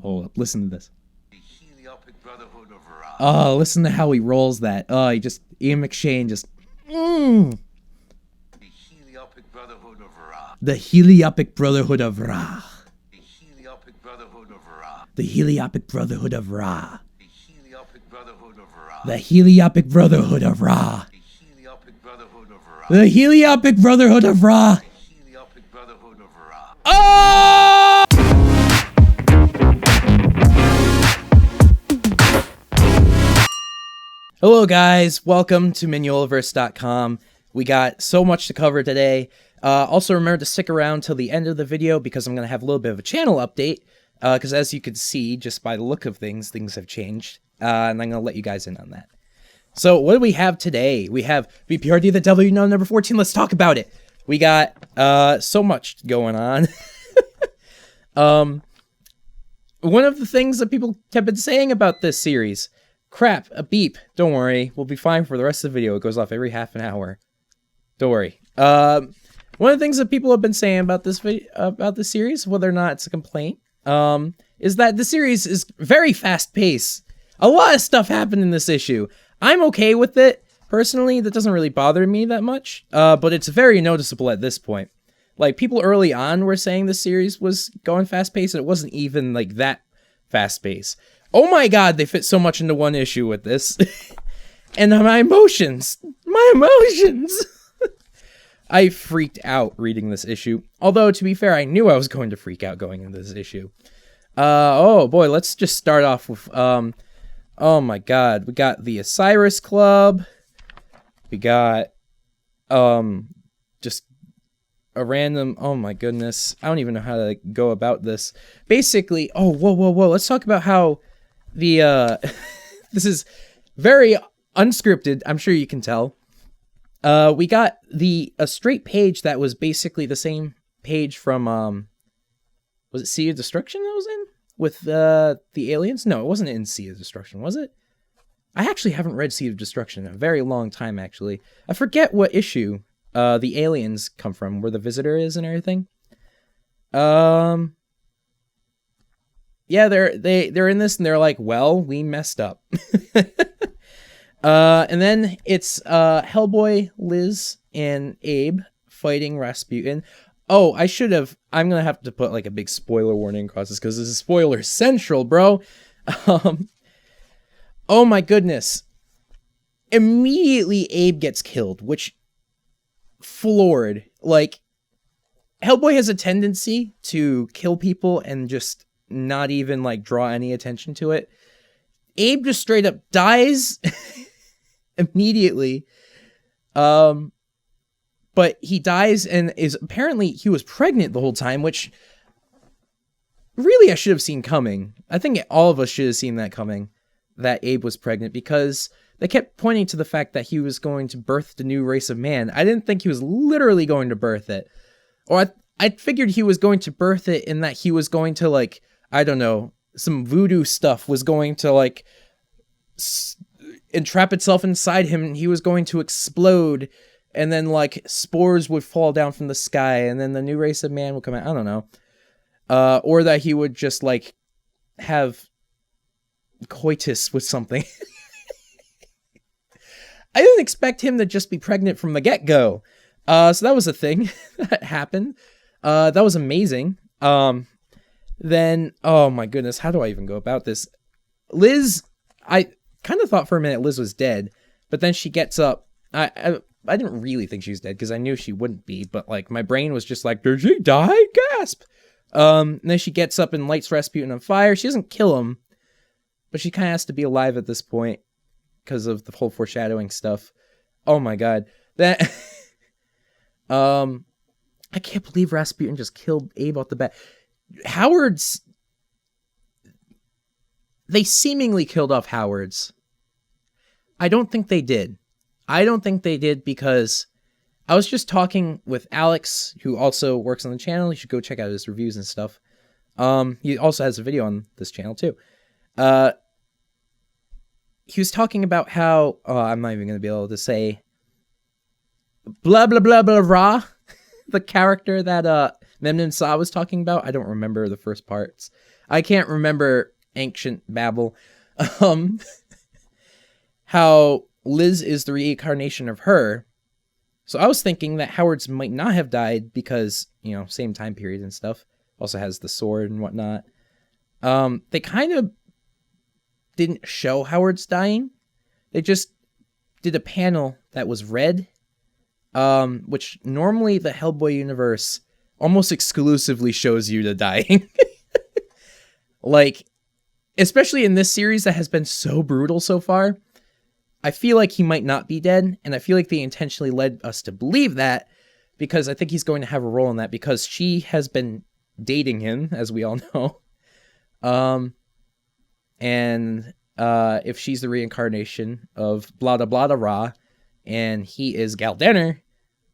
hold up. Listen to this. The Heliopic Brotherhood of Ra. Oh, listen to how he rolls that. Oh, Ian McShane just... Mm. The Heliopic Brotherhood of Ra. The Heliopic Brotherhood of Ra. The Heliopic Brotherhood of Ra. The Heliopic Brotherhood of Ra. The Heliopic Brotherhood of Ra. The Heliopic Brotherhood of Ra. The Heliopic Brotherhood of Ra. The Heliopic Brotherhood of Ra. The Heliopic Brotherhood of Ra. Oh! Hello guys, welcome to Minuolaverse.com. We got so much to cover today. Also remember to stick around till the end of the video because I'm going to have a little bit of a channel update. Because as you can see, just by the look of things have changed. And I'm going to let you guys in on that. So what do we have today? We have BPRD The Devil, number 14. Let's talk about it. We got so much going on. One of the things that people have been saying about this series... Crap, a beep. Don't worry. We'll be fine for the rest of the video. It goes off every half an hour. Don't worry. One of the things that people have been saying about this series, whether or not it's a complaint, is that the series is very fast-paced. A lot of stuff happened in this issue. I'm okay with it. Personally, that doesn't really bother me that much. But it's very noticeable at this point. Like, people early on were saying the series was going fast-paced, and it wasn't even, like, that fast-paced. Oh my god, they fit so much into one issue with this. And my emotions. I freaked out reading this issue. Although, to be fair, I knew I was going to freak out going into this issue. Oh boy, let's just start off with, oh my god. We got the Osiris Club. We got, just a random, oh my goodness. I don't even know how to go about this. Basically, oh, whoa. Let's talk about how the, this is very unscripted, I'm sure you can tell. We got a straight page that was basically the same page from, was it Sea of Destruction that was in? With, the aliens? No, it wasn't in Sea of Destruction, was it? I actually haven't read Sea of Destruction in a very long time, actually. I forget what issue, the aliens come from, where the visitor is and everything. Yeah, they're in this and they're like, well, we messed up. And then it's Hellboy, Liz, and Abe fighting Rasputin. Oh, I'm gonna have to put like a big spoiler warning across this because this is spoiler central, bro. Oh my goodness. Immediately Abe gets killed, which floored. Like, Hellboy has a tendency to kill people and just not even like draw any attention to it. Abe just straight up dies immediately. But he dies and he was pregnant the whole time, which really I should have seen coming. I think all of us should have seen that coming, that Abe was pregnant, because they kept pointing to the fact that he was going to birth the new race of man. I didn't think he was literally going to birth it. Or I figured he was going to birth it in that he was going to, like, I don't know, some voodoo stuff was going to, like, entrap itself inside him, and he was going to explode, and then, like, spores would fall down from the sky, and then the new race of man would come out. I don't know. Or that he would just, like, have coitus with something. I didn't expect him to just be pregnant from the get-go. So that was a thing that happened. That was amazing. Then, oh my goodness, how do I even go about this? Liz, I kind of thought for a minute Liz was dead, but then she gets up. I didn't really think she was dead because I knew she wouldn't be, but like my brain was just like, did she die? Gasp! And then she gets up and lights Rasputin on fire. She doesn't kill him, but she kind of has to be alive at this point because of the whole foreshadowing stuff. Oh my god. That I can't believe Rasputin just killed Abe off the bat. They seemingly killed off Howard's. I don't think they did. Because I was just talking with Alex, who also works on the channel. You should go check out his reviews and stuff. He also has a video on this channel too. He was talking about how, I'm not even going to be able to say blah, blah, blah, blah, rah. The character that Memnon Saw was talking about. I don't remember the first parts. I can't remember ancient Babel. How Liz is the reincarnation of her. So I was thinking that Howard's might not have died because, same time period and stuff. Also has the sword and whatnot. They kind of didn't show Howard's dying. They just did a panel that was red, which normally the Hellboy universe almost exclusively shows you the dying. Like, especially in this series that has been so brutal so far, I feel like he might not be dead, and I feel like they intentionally led us to believe that because I think he's going to have a role in that because she has been dating him, as we all know. And if she's the reincarnation of blah blah blah Ra, and he is Gal Denner,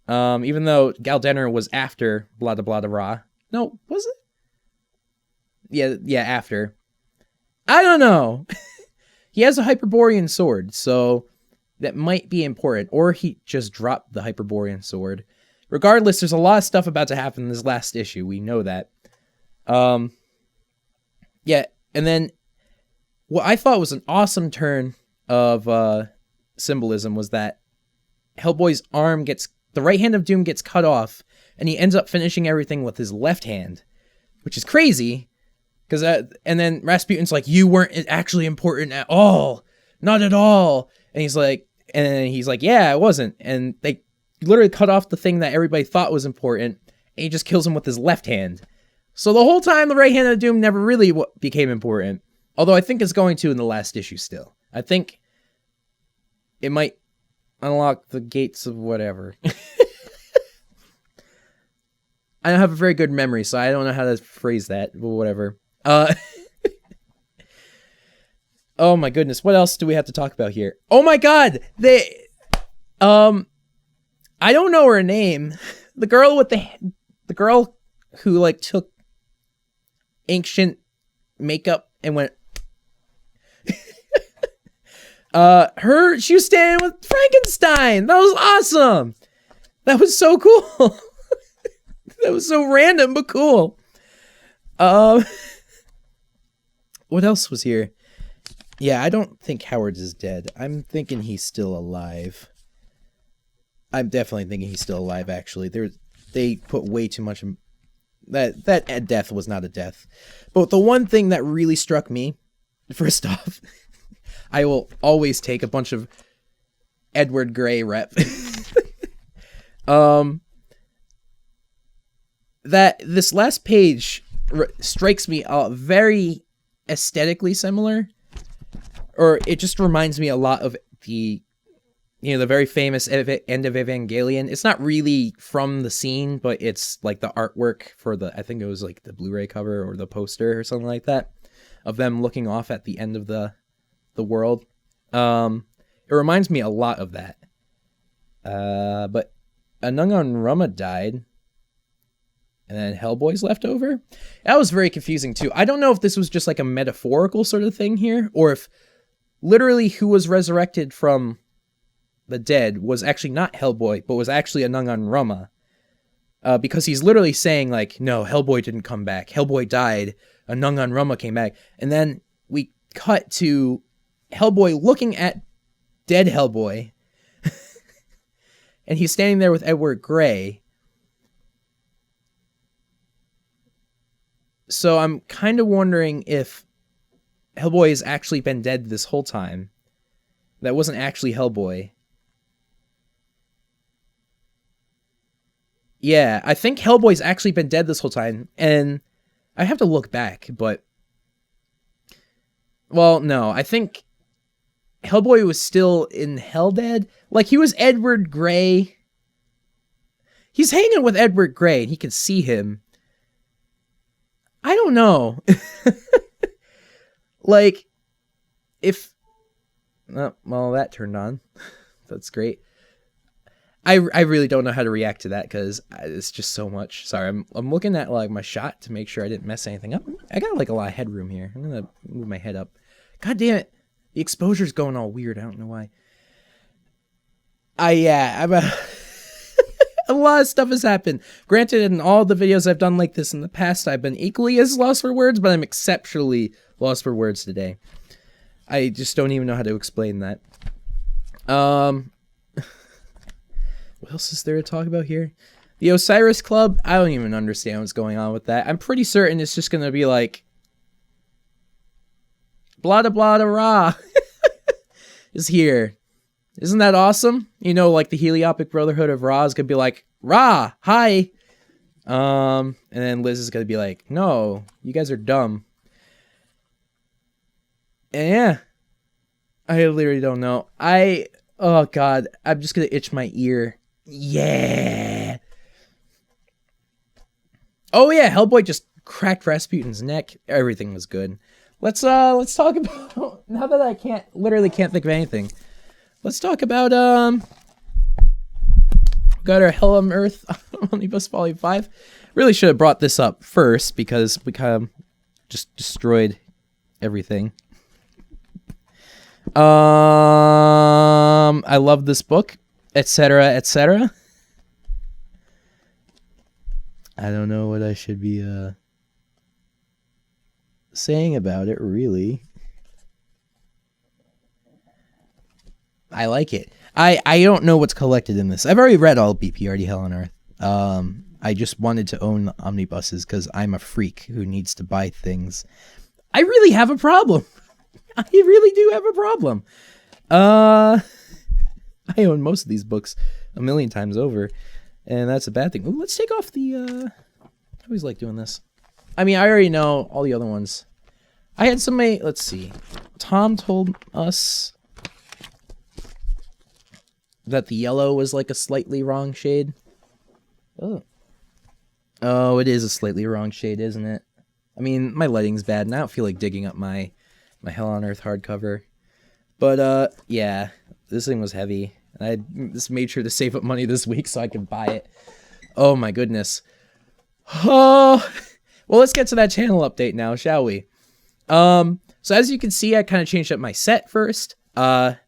even though Gal Denner was after blah blah Ra. No, was it? Yeah, after. I don't know. He has a Hyperborean sword, so that might be important. Or he just dropped the Hyperborean sword. Regardless, there's a lot of stuff about to happen in this last issue. We know that. Yeah, and then what I thought was an awesome turn of symbolism was that Hellboy's arm the right hand of Doom gets cut off, and he ends up finishing everything with his left hand, which is crazy. And then Rasputin's like, you weren't actually important at all. Not at all. And he's like, yeah, I wasn't. And they literally cut off the thing that everybody thought was important, and he just kills him with his left hand. So the whole time, the right hand of Doom never really became important. Although I think it's going to in the last issue still. I think it might unlock the gates of whatever. I don't have a very good memory, so I don't know how to phrase that, but whatever. Oh my goodness, what else do we have to talk about here? Oh my god, I don't know her name. The girl with the girl who like took ancient makeup and went she was standing with Frankenstein. That was awesome. That was so cool. That was so random but cool. What else was here? Yeah, I don't think Howard is dead. I'm thinking he's still alive. I'm definitely thinking he's still alive, actually. They put way too much... That death was not a death. But the one thing that really struck me, first off, I will always take a bunch of Edward Gray rep. That this last page strikes me very aesthetically similar, or it just reminds me a lot of the very famous end of Evangelion. It's not really from the scene, but it's like the artwork for I think it was like the Blu-ray cover or the poster or something like that of them looking off at the end of the world. It reminds me a lot of that. But Anungan Rama died, and then Hellboy's left over. That was very confusing too. I don't know if this was just like a metaphorical sort of thing here, or if literally who was resurrected from the dead was actually not Hellboy, but was actually Anungan Rama. Because he's literally saying like, no, Hellboy didn't come back. Hellboy died. Anungan Rama came back. And then we cut to Hellboy looking at dead Hellboy. And he's standing there with Edward Gray. So I'm kind of wondering if Hellboy has actually been dead this whole time. That wasn't actually Hellboy. Yeah, I think Hellboy's actually been dead this whole time. And I have to look back, but... Well, no, I think Hellboy was still in Hell Dead. Like, he was Edward Gray. He's hanging with Edward Gray, and he can see him. I don't know. Like, if... well, that turned on. That's great. I really don't know how to react to that, because it's just so much. Sorry, I'm looking at like my shot to make sure I didn't mess anything up. I got like a lot of headroom here. I'm going to move my head up. God damn it. The exposure's going all weird. I don't know why. I'm A lot of stuff has happened. Granted, in all the videos I've done like this in the past, I've been equally as lost for words, but I'm exceptionally lost for words today. I just don't even know how to explain that. What else is there to talk about here? The Osiris Club, I don't even understand what's going on with that. I'm pretty certain it's just going to be like, blah, da, blah, da, rah, is here. Isn't that awesome? You know, like the Heliopic Brotherhood of Ra is going to be like, Ra, hi. And then Liz is going to be like, no, you guys are dumb. And yeah, I literally don't know. Oh God, I'm just going to itch my ear. Yeah. Oh yeah, Hellboy just cracked Rasputin's neck. Everything was good. Let's talk about, now that I literally can't think of anything. Let's talk about, got our Hell on Earth Omnibus Volume 5. Really should have brought this up first because we kind of just destroyed everything. I love this book, etc., etc. I don't know what I should be, saying about it, really. I like it. I don't know what's collected in this. I've already read all BPRD Hell on Earth. I just wanted to own the omnibuses because I'm a freak who needs to buy things. I really have a problem. I really do have a problem. I own most of these books a million times over, and that's a bad thing. Ooh, let's take off the, I always like doing this. I mean, I already know all the other ones. I had somebody, let's see. Tom told us that the yellow was like a slightly wrong shade. Oh, it is a slightly wrong shade, isn't it? I mean, my lighting's bad, and I don't feel like digging up my Hell on Earth hardcover. But, yeah, this thing was heavy. And I just made sure to save up money this week so I could buy it. Oh, my goodness. Oh, well, let's get to that channel update now, shall we? So as you can see, I kind of changed up my set first. Or,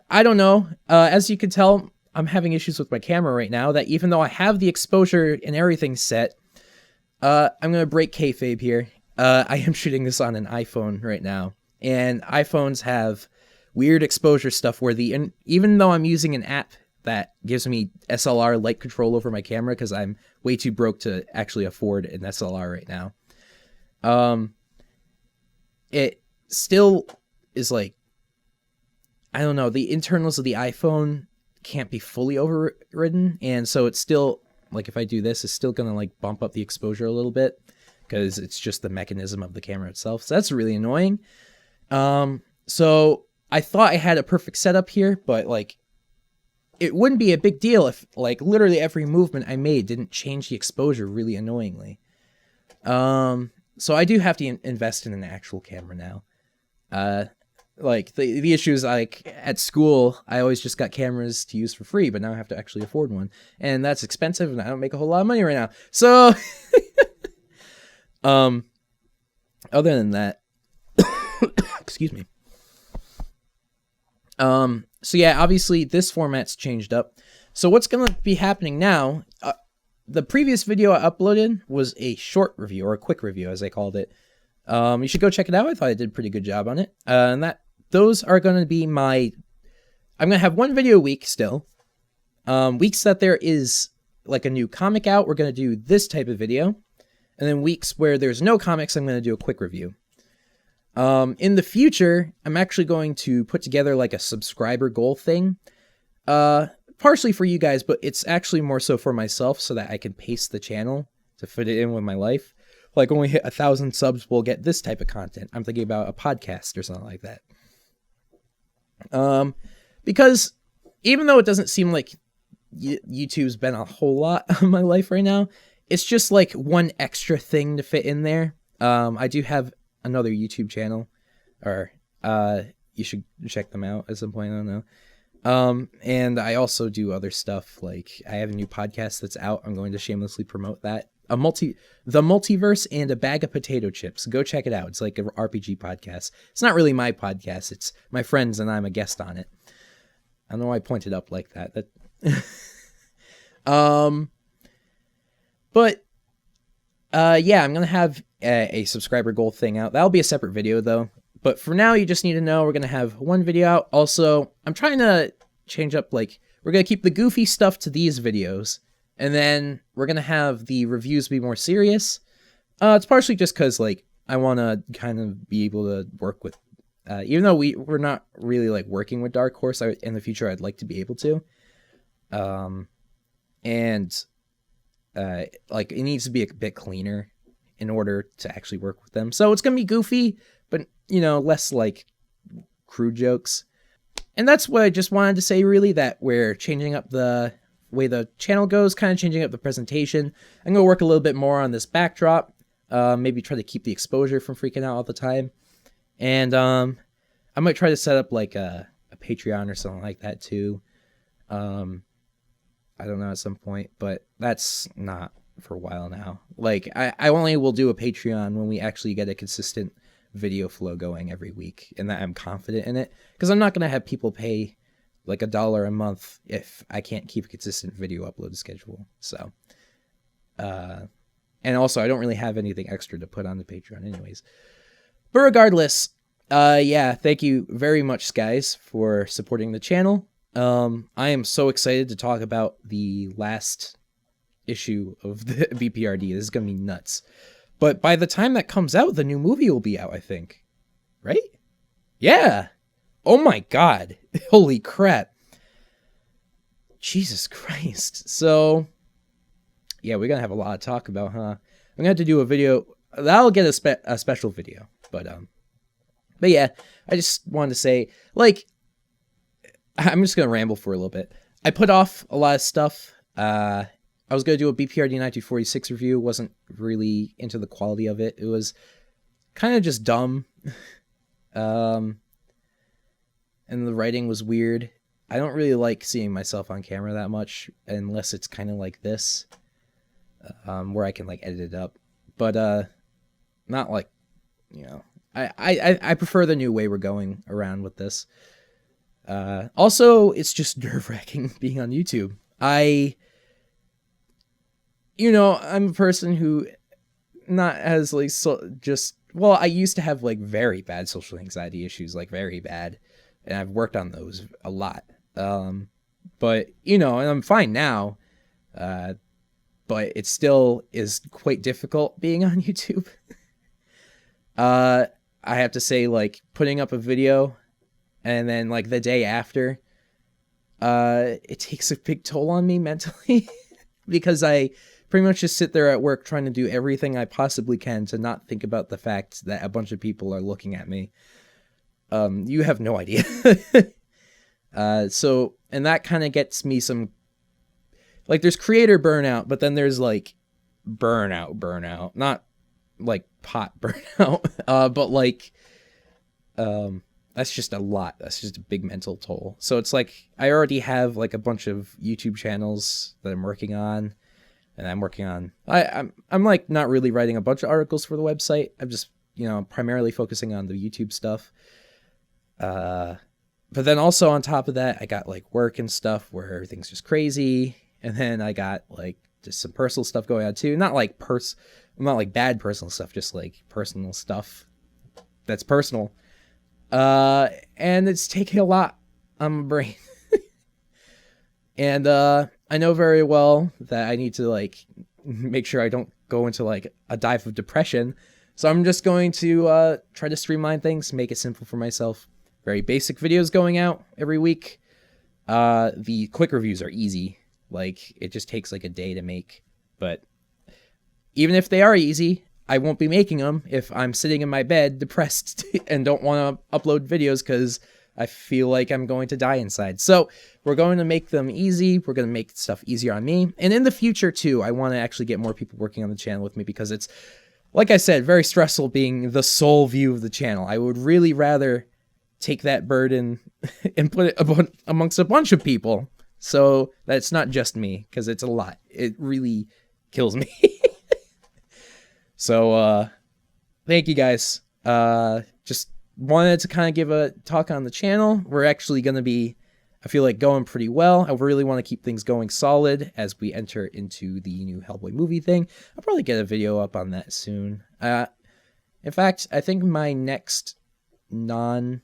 I don't know, as you can tell, I'm having issues with my camera right now, that even though I have the exposure and everything set, I'm going to break kayfabe here. I am shooting this on an iPhone right now, and iPhones have weird exposure stuff where even though I'm using an app that gives me SLR light control over my camera, because I'm way too broke to actually afford an SLR right now, it still is like, I don't know, the internals of the iPhone can't be fully overridden, and so it's still, like if I do this, it's still gonna like bump up the exposure a little bit, because it's just the mechanism of the camera itself, so that's really annoying. So I thought I had a perfect setup here, but like, it wouldn't be a big deal if like literally every movement I made didn't change the exposure really annoyingly. So I do have to invest in an actual camera now. Like, the issue is, like, at school, I always just got cameras to use for free, but now I have to actually afford one. And that's expensive, and I don't make a whole lot of money right now. So, other than that, excuse me. So yeah, obviously, this format's changed up. So what's going to be happening now, the previous video I uploaded was a short review, or a quick review, as I called it. You should go check it out. I thought I did a pretty good job on it. And those are going to be I'm going to have one video a week still. Weeks that there is like a new comic out, we're going to do this type of video. And then weeks where there's no comics, I'm going to do a quick review. In the future, I'm actually going to put together like a subscriber goal thing. Partially for you guys, but it's actually more so for myself so that I can pace the channel to fit it in with my life. Like when we hit 1,000 subs, we'll get this type of content. I'm thinking about a podcast or something like that. Because even though it doesn't seem like YouTube's been a whole lot of my life right now, it's just like one extra thing to fit in there. I do have another YouTube channel, or you should check them out at some point. I don't know. And I also do other stuff. Like I have a new podcast that's out. I'm going to shamelessly promote that. The Multiverse and a Bag of Potato Chips. Go check it out. It's like an RPG podcast. It's not really my podcast. It's my friends and I'm a guest on it. I don't know why I pointed up like that. But yeah, I'm gonna have a subscriber goal thing out. That'll be a separate video though. But for now, you just need to know we're gonna have one video out. Also, I'm trying to change up, like, we're gonna keep the goofy stuff to these videos, and then we're gonna have the reviews be more serious. It's partially just because, like, I want to kind of be able to work with, even though we're not really like working with Dark Horse, in the future I'd like to be able to. And like, it needs to be a bit cleaner in order to actually work with them. So it's gonna be goofy, but you know, less like crude jokes. And that's what I just wanted to say, really, that we're changing up the way the channel goes, kind of changing up the presentation. I'm gonna work a little bit more on this backdrop. Maybe try to keep the exposure from freaking out all the time. And I might try to set up like a Patreon or something like that too. I don't know, at some point, but that's not for a while now. Like, I only will do a Patreon when we actually get a consistent video flow going every week, and that I'm confident in it, because I'm not going to have people pay like $1 a month if I can't keep a consistent video upload schedule. So, and also I don't really have anything extra to put on the Patreon anyways. But regardless, yeah, thank you very much, guys, for supporting the channel. I am so excited to talk about the last issue of the BPRD. This is going to be nuts. But by the time that comes out, the new movie will be out, I think. Right? Yeah. Oh my god. Holy crap. Jesus Christ. So, yeah, we're going to have a lot to talk about, huh? I'm going to have to do a video. That'll get a special video. But yeah, I just wanted to say, like, I'm just going to ramble for a little bit. I put off a lot of stuff. I was going to do a BPRD 1946 review. Wasn't really into the quality of it. It was kind of just dumb. And the writing was weird. I don't really like seeing myself on camera that much, unless it's kind of like this, where I can like edit it up. But not like, you know, I prefer the new way we're going around with this. Also, it's just nerve-wracking being on YouTube. You know, I'm a person who not as like, well, I used to have like very bad social anxiety issues, like very bad, and I've worked on those a lot. But you know, and I'm fine now. But it still is quite difficult being on YouTube. I have to say, like, putting up a video and then like the day after, it takes a big toll on me mentally because I pretty much just sit there at work trying to do everything I possibly can to not think about the fact that a bunch of people are looking at me. You have no idea. So, and that kind of gets me some, like, there's creator burnout, but then there's like burnout, not like pot burnout, but like, that's just a lot. That's just a big mental toll. So it's like, I already have like a bunch of YouTube channels that I'm working on, and I'm working on, I'm like not really writing a bunch of articles for the website. I'm just, you know, primarily focusing on the YouTube stuff. But then also on top of that, I got like work and stuff where everything's just crazy. And then I got like just some personal stuff going on too. Not like not like bad personal stuff, just like personal stuff that's personal. And it's taking a lot on my brain. And I know very well that I need to like make sure I don't go into like a dive of depression. So I'm just going to try to streamline things, make it simple for myself. Very basic videos going out every week. The quick reviews are easy. Like, it just takes like a day to make. But even if they are easy, I won't be making them if I'm sitting in my bed depressed and don't want to upload videos because I feel like I'm going to die inside. So we're going to make them easy. We're going to make stuff easier on me. And in the future too, I want to actually get more people working on the channel with me because it's, like I said, very stressful being the sole view of the channel. I would really rather take that burden and put it amongst a bunch of people so that it's not just me, because it's a lot. It really kills me. So thank you guys. Just wanted to kind of give a talk on the channel. We're actually going to be I feel like going pretty well. I really want to keep things going solid as we enter into the new Hellboy movie thing. I'll probably get a video up on that soon. In fact, I think my next video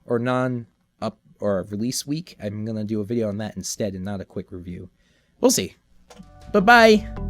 or non-up or release week, I'm going to do a video on that instead and not a quick review. We'll see. Bye-bye.